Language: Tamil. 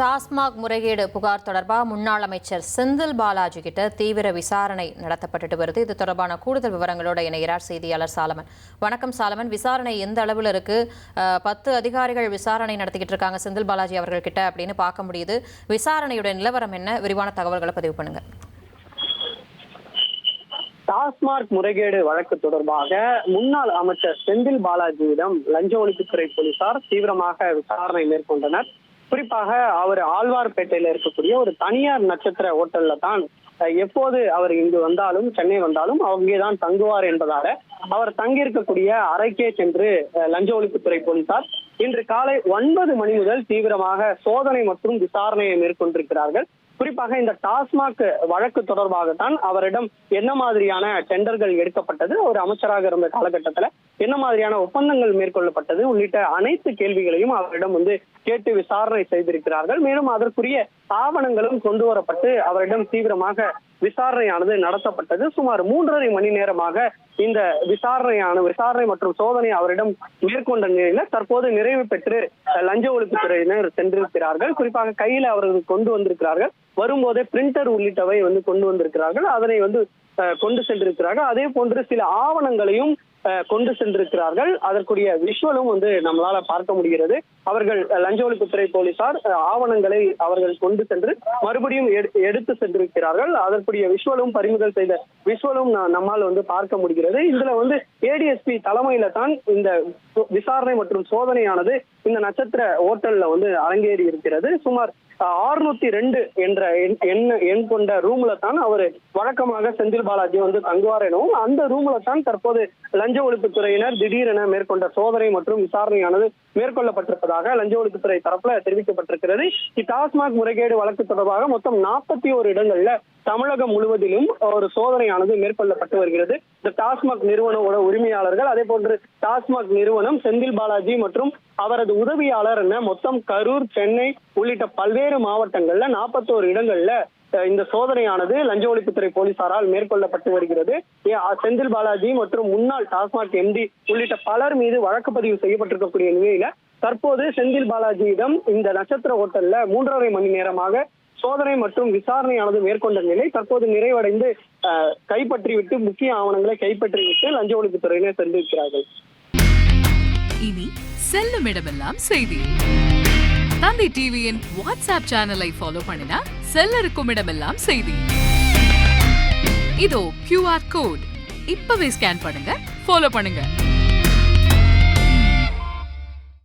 டாஸ்மாக் முறைகேடு புகார் தொடர்பாக முன்னாள் அமைச்சர் செந்தில் பாலாஜி கிட்ட தீவிர விசாரணை நடத்தப்பட்டு வருது. இது தொடர்பான கூடுதல் விவரங்களோடு இணைகிறார் செய்தியாளர் சாலமன். வணக்கம் சாலமன், விசாரணை எந்த அளவில் இருக்கு? 10 அதிகாரிகள் விசாரணை நடத்திக்கிட்டு இருக்காங்க செந்தில் பாலாஜி அவர்கள் கிட்ட அப்படின்னு பார்க்க முடியுது. விசாரணையுடைய நிலவரம் என்ன? விரிவான தகவல்களை பதிவு பண்ணுங்க. டாஸ்மாக் முறைகேடு வழக்கு தொடர்பாக முன்னாள் அமைச்சர் செந்தில் பாலாஜியிடம் லஞ்ச ஒழிப்புத்துறை போலீசார் தீவிரமாக விசாரணை மேற்கொண்டனர். குறிப்பாக அவர் ஆழ்வார்பேட்டையில இருக்கக்கூடிய ஒரு தனியார் நட்சத்திர ஹோட்டல்ல தான் எப்போது அவர் இங்கு வந்தாலும் சென்னை வந்தாலும் அங்கேதான் தங்குவார் என்பதால அவர் தங்கியிருக்கக்கூடிய அறைக்கே சென்று லஞ்ச ஒழிப்புத்துறை போலீசார் இன்று காலை 9 மணி முதல் தீவிரமாக சோதனை மற்றும் விசாரணையை மேற்கொண்டிருக்கிறார்கள். குறிப்பாக இந்த டாஸ்மாக் வழக்கு தொடர்பாகத்தான் அவரிடம் என்ன மாதிரியான டெண்டர்கள் எடுக்கப்பட்டது, ஒரு அமைச்சராக இருந்த காலகட்டத்துல என்ன மாதிரியான ஒப்பந்தங்கள் மேற்கொள்ளப்பட்டது உள்ளிட்ட அனைத்து கேள்விகளையும் அவரிடம் கேட்டு விசாரணை செய்திருக்கிறார்கள். மேலும் அதற்குரிய ஆவணங்களும் கொண்டு வரப்பட்டு அவரிடம் தீவிரமாக விசாரணையானது நடத்தப்பட்டது. சுமார் 3.5 மணி நேரமாக இந்த விசாரணை மற்றும் சோதனை அவரிடம் மேற்கொண்ட நிலையில தற்போது நிறைவு பெற்று லஞ்ச ஒழிப்புத்துறையினர் சென்றிருக்கிறார்கள். குறிப்பாக கையில அவர்கள் கொண்டு வந்திருக்கிறார்கள். வரும்போதே பிரிண்டர் உள்ளிட்டவை கொண்டு வந்திருக்கிறார்கள். அதனை கொண்டு சென்றிருக்கிறார்கள். அதே போன்று சில ஆவணங்களையும் கொண்டு சென்றிருக்கிறார்கள். அதற்குரிய விஷுவலும் நம்மளால பார்க்க முடிகிறது. அவர்கள் லஞ்ச ஒழிப்புத்துறை போலீசார் ஆவணங்களை அவர்கள் கொண்டு சென்று மறுபடியும் எடுத்து சென்றிருக்கிறார்கள். அதற்குரிய விஷுவலும் பறிமுதல் செய்த விஷுவலும் நம்மால் பார்க்க முடிகிறது. இதுல ஏடிஎஸ்பி தலைமையில தான் இந்த விசாரணை மற்றும் சோதனையானது இந்த நட்சத்திர ஹோட்டல்ல அரங்கேறி இருக்கிறது. சுமார் 602 என்ற எண் கொண்ட ரூம்ல தான் அவர் வழக்கமாக செந்தில் பாலாஜி தங்குவார் எனவும் அந்த ரூம்ல தான் தற்போது லஞ்ச ஒழிப்புத்துறையினர் திடீரென மேற்கொண்ட சோதனை மற்றும் விசாரணையானது மேற்கொள்ளப்பட்டிருப்பதாக லஞ்ச ஒழிப்புத்துறை தரப்புல தெரிவிக்கப்பட்டிருக்கிறது. டாஸ்மாக் முறைகேடு வழக்கு தொடர்பாக மொத்தம் 41 இடங்கள்ல தமிழகம் முழுவதிலும் ஒரு சோதனையானது மேற்கொள்ளப்பட்டு வருகிறது. இந்த டாஸ்மாக் நிறுவனோட உரிமையாளர்கள், அதே போன்று டாஸ்மாக் நிறுவனம், செந்தில் பாலாஜி மற்றும் அவரது உதவியாளர் என மொத்தம் கரூர், சென்னை உள்ளிட்ட பல்வேறு மாவட்டங்கள்ல 41 இடங்கள்ல இந்த சோதனையானது லஞ்ச ஒழிப்புத்துறை போலீசாரால் மேற்கொள்ளப்பட்டு வருகிறது. செந்தில் பாலாஜி மற்றும் முன்னாள் டாஸ்மாக் எம்டி உள்ளிட்ட பலர் மீது வழக்கு பதிவு செய்யப்பட்டிருக்கக்கூடிய நிலையில தற்போது செந்தில் பாலாஜியிடம் இந்த நட்சத்திர ஹோட்டல்ல 3.5 மணி நேரமாக சோதனை மற்றும் விசாரணையானது மேற்கொண்ட நிலை தற்போது நிறைவடைந்து கைப்பற்றிவிட்டு முக்கிய ஆவணங்களை கைப்பற்றிவிட்டு லஞ்ச ஒழிப்புத்துறையினர் சென்றிருக்கிறார்கள். இனி செல்லும் இடமெல்லாம் செய்தி. தந்தை டிவியின் வாட்ஸ்அப் சேனலை ஃபாலோ பண்ணினா செல்ல இருக்கும் இடமெல்லாம் செய்தி. இதோ QR கோட் இப்பவே ஸ்கேன் பண்ணுங்க, ஃபாலோ பண்ணுங்க.